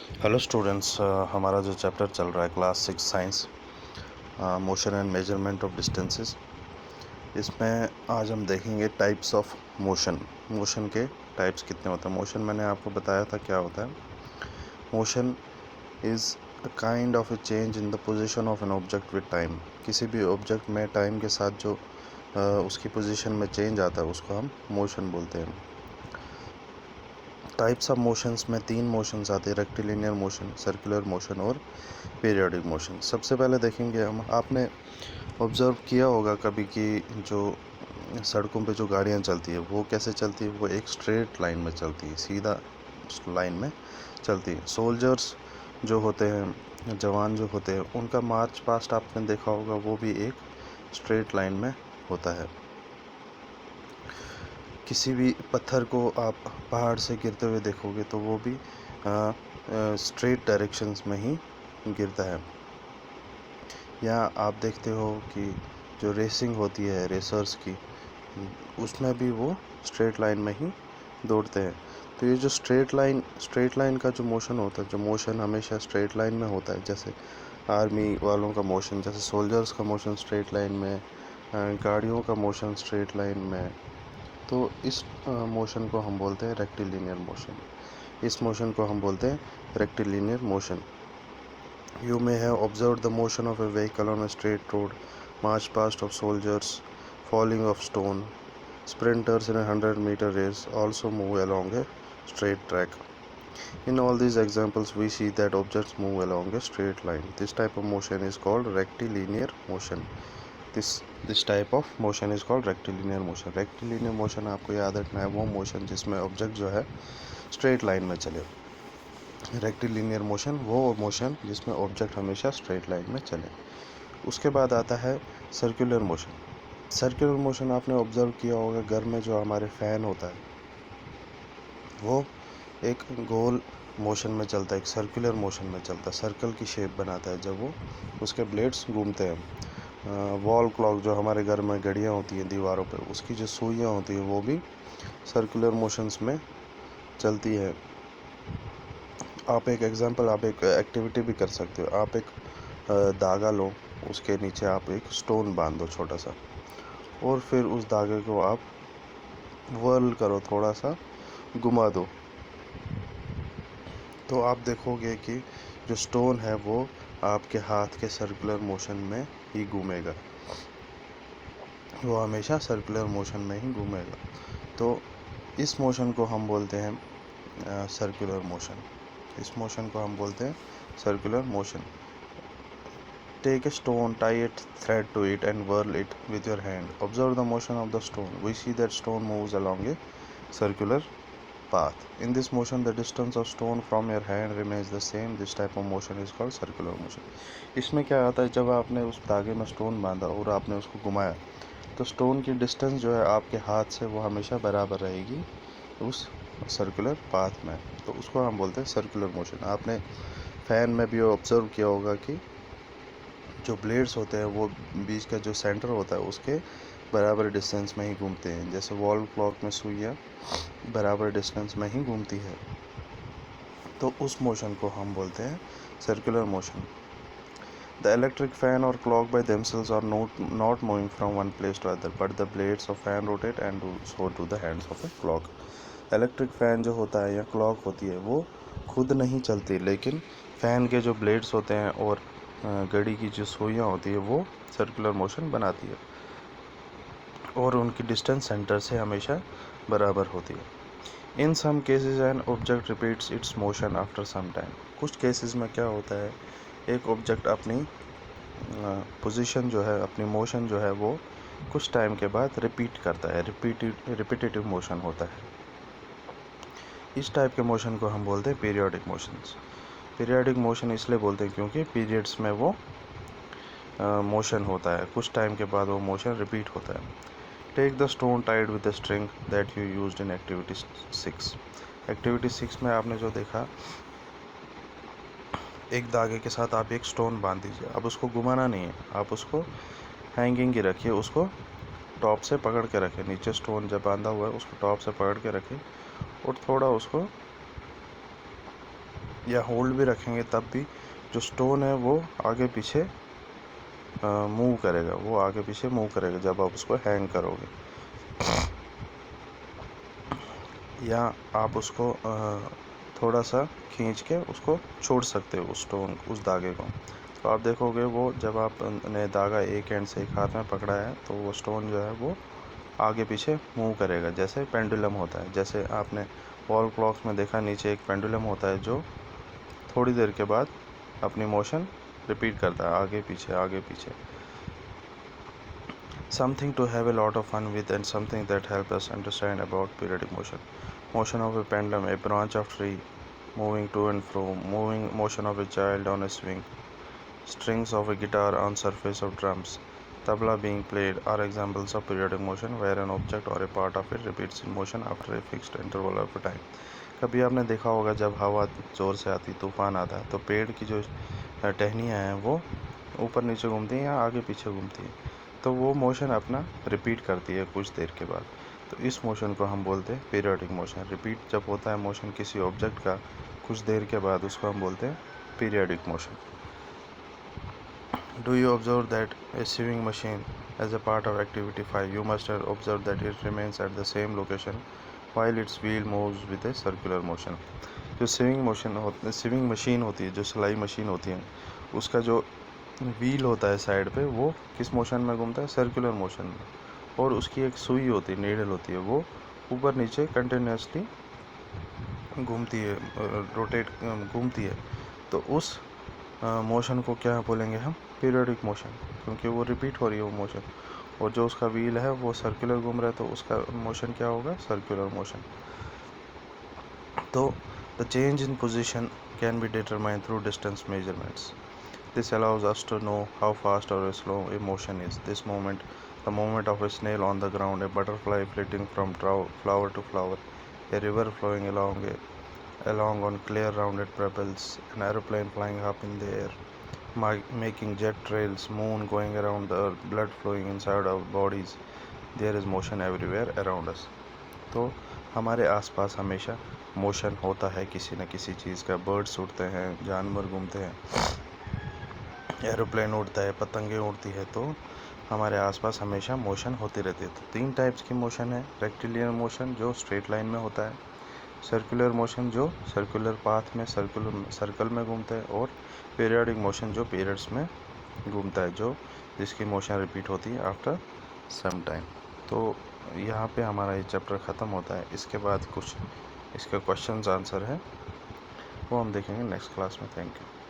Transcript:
Hello students, हमारा जो chapter चल रहा है class 6 science, motion and measurement of distances. इसमें आज हम देखेंगे टाइप्स ऑफ मोशन। मोशन के टाइप्स कितने होते हैं। मोशन मैंने आपको बताया था क्या होता है। Motion is a kind of A change in the position of an object with time. किसी भी ऑब्जेक्ट में टाइम के साथ जो उसकी पोजीशन में चेंज आता है उसको हम मोशन बोलते हैं। टाइप्स ऑफ मोशंस में 3 मोशंस आते हैं, रेक्टिलिनियर मोशन, सर्कुलर मोशन और पीरियोडिक मोशन। सबसे पहले देखेंगे हम, आपने ऑब्ज़र्व किया होगा कभी कि जो सड़कों पे जो गाड़ियाँ चलती है वो कैसे चलती है, वो एक स्ट्रेट लाइन में चलती है, सीधा लाइन में चलती है। सोल्जर्स जो होते हैं, जवान जो होते हैं, उनका मार्च पास्ट आपने देखा होगा, वो भी एक स्ट्रेट लाइन में होता है। किसी भी पत्थर को आप पहाड़ से गिरते हुए देखोगे तो वो भी स्ट्रेट डायरेक्शंस में ही गिरता है। या आप देखते हो कि जो रेसिंग होती है रेसर्स की, उसमें भी वो स्ट्रेट लाइन में ही दौड़ते हैं। तो ये जो स्ट्रेट लाइन का जो मोशन होता है, जो मोशन हमेशा स्ट्रेट लाइन में होता है, जैसे आर्मी वालों का मोशन, जैसे सोल्जर्स का मोशन स्ट्रेट लाइन में, गाड़ियों का मोशन स्ट्रेट लाइन में, तो इस मोशन को हम बोलते हैं रेक्टिलिनियर मोशन। इस मोशन को हम बोलते हैं rectilinear motion. You may have observed the motion of a vehicle on a straight road, march past of soldiers, falling of stone. Sprinters in a 100-meter race also move along a straight track. In all these examples, we see that objects move along a straight line. This type of motion is called rectilinear motion. This type of motion is called rectilinear motion. Rectilinear motion आपको याद रखना है, वो motion जिसमें object जो है straight line में चले। रेक्टिलिनियर मोशन वो मोशन जिसमें ऑब्जेक्ट हमेशा स्ट्रेट लाइन में चले। उसके बाद आता है सर्कुलर मोशन। सर्कुलर मोशन आपने ऑब्जर्व किया होगा, घर में जो हमारे फ़ैन होता है वो एक गोल मोशन में चलता है, एक सर्कुलर मोशन में चलता है, सर्कल की शेप बनाता है जब वो उसके ब्लेड्स घूमते हैं। वॉल क्लॉक जो हमारे घर में घड़ियाँ होती हैं दीवारों पे, उसकी जो सुइयाँ होती हैं वो भी सर्कुलर मोशंस में चलती है। आप एक एक्टिविटी भी कर सकते हो। आप एक धागा लो, उसके नीचे आप एक स्टोन बांध दो छोटा सा, और फिर उस धागे को आप वर्ल करो, थोड़ा सा घुमा दो, तो आप देखोगे कि जो स्टोन है वो आपके हाथ के सर्कुलर मोशन में ही घूमेगा, वो हमेशा सर्कुलर मोशन में ही घूमेगा। तो इस मोशन को हम बोलते हैं सर्कुलर मोशन। इस मोशन को हम बोलते हैं circular motion. Take a stone, tie a thread to it and whirl it with your hand. Observe the motion of the stone. We see that stone moves along a circular path. In this motion, the distance of stone from your hand remains the same. This type of motion is called circular motion. इसमें क्या आता है, जब आपने उस धागे में stone बांधा और आपने उसको घुमाया, तो स्टोन की डिस्टेंस जो है आपके हाथ से वो हमेशा बराबर रहेगी उस सर्कुलर पाथ में, तो उसको हम बोलते हैं सर्कुलर मोशन। आपने फ़ैन में भी ऑब्जर्व किया होगा कि जो ब्लेड्स होते हैं वो बीच का जो सेंटर होता है उसके बराबर डिस्टेंस में ही घूमते हैं, जैसे वॉल क्लॉक में सुइयाँ बराबर डिस्टेंस में ही घूमती है, तो उस मोशन को हम बोलते हैं circular motion. The electric fan or clock by themselves are not moving from one place to other, but the blades of fan rotate and so do the hands of a clock. Electric fan जो होता है या clock होती है वो खुद नहीं चलती, लेकिन फ़ैन के जो ब्लेड्स होते हैं और घड़ी की जो सुइयाँ होती है वो सर्कुलर मोशन बनाती है, और उनकी डिस्टेंस सेंटर से हमेशा बराबर होती है। In some cases an object repeats its motion after some time. कुछ केसेस में क्या होता है, एक ऑब्जेक्ट अपनी पोजीशन जो है, अपनी मोशन जो है वो कुछ टाइम के बाद रिपीट करता है, रिपीटेटिव मोशन होता है। इस टाइप के मोशन को हम बोलते हैं पीरियोडिक मोशंस। पीरियोडिक मोशन इसलिए बोलते हैं क्योंकि पीरियड्स में वो मोशन होता है, कुछ टाइम के बाद वो मोशन रिपीट होता है। Take the stone tied with the string that you used in activity 6। Activity 6 में आपने जो देखा, एक धागे के साथ आप एक स्टोन बांध दीजिए। अब उसको घुमाना नहीं है, आप उसको हैंगिंग ही रखिए, उसको टॉप से पकड़ के रखें, नीचे स्टोन जब बांधा हुआ है उसको टॉप से पकड़ के रखें और थोड़ा उसको या होल्ड भी रखेंगे तब भी जो स्टोन है वो आगे पीछे मूव करेगा, वो आगे पीछे मूव करेगा जब आप उसको हैंग करोगे। या आप उसको थोड़ा सा खींच के उसको छोड़ सकते हो उस स्टोन, उस धागे को। तो आप देखोगे वो जब आपने धागा एक एंड से एक हाथ में पकड़ा है तो वो स्टोन जो है वो आगे पीछे मूव करेगा, जैसे पेंडुलम होता है। जैसे आपने वॉल क्लॉक्स में देखा, नीचे एक पेंडुलम होता है जो थोड़ी देर के बाद अपनी मोशन रिपीट करता है, आगे पीछे आगे पीछे। Something to have a lot of fun with and something that helps us understand about periodic motion. Motion of a pendulum, a branch of tree moving to and fro, motion of a child on a swing, strings of a guitar on surface of drums, tabla being played are examples of periodic motion where an object or a part of it repeats in motion after a fixed interval of time. कभी आपने देखा होगा जब हवा ज़ोर से आती, तूफान आता है, तो पेड़ की जो टहनियाँ हैं वो ऊपर नीचे घूमती हैं या आगे पीछे घूमती हैं, तो वो मोशन अपना रिपीट करती है कुछ देर के बाद। तो इस मोशन को हम बोलते हैं पीरियोडिक मोशन। रिपीट जब होता है मोशन किसी ऑब्जेक्ट का कुछ देर के बाद, उसको हम बोलते हैं periodic motion. Do you observe that a sewing machine as a part of activity 5? You must have observed that it remains at the same location while its wheel moves with a circular motion. जो swing machine होती है, जो सिलाई machine होती है, उसका जो wheel होता है साइड पे, वो किस मोशन में घूमता है? सर्कुलर मोशन में। और उसकी एक सुई होती है, नीडल होती है, वो ऊपर नीचे कंटिन्यूसली घूमती है, रोटेट घूमती है। तो उस मोशन को क्या बोलेंगे हम? पीरियोडिक मोशन, क्योंकि वो रिपीट हो रही है वो मोशन। और जो उसका व्हील है वो सर्कुलर घूम रहा है, तो उसका मोशन क्या होगा? Circular motion. तो the change in position can be determined through distance measurements. This allows us to know how fast or slow a motion is. This moment, the movement of a snail on the ground, a butterfly flitting from flower to flower, a river flowing along on clear rounded pebbles, an aeroplane flying up in the air, making jet trails, moon going around the earth, blood flowing inside our bodies. There is motion everywhere around us. तो हमारे आसपास हमेशा motion होता है किसी न किसी चीज़ का। बर्ड्स उड़ते हैं, जानवर घूमते हैं, एरोप्लेन उड़ता है, पतंगे उड़ती है, तो हमारे आसपास हमेशा मोशन होती रहती है। तो 3 टाइप्स की मोशन है। रेक्टिलिनियर मोशन जो स्ट्रेट लाइन में होता है, सर्कुलर मोशन जो सर्कुलर पाथ में सर्कल में घूमता है, और पीरियोडिक मोशन जो पीरियड्स में घूमता है, जो जिसकी मोशन रिपीट होती है आफ्टर सम टाइम। तो यहाँ पे हमारा ये चैप्टर ख़त्म होता है। इसके बाद कुछ इसके क्वेश्चंस आंसर है वो हम देखेंगे नेक्स्ट क्लास में। Thank you.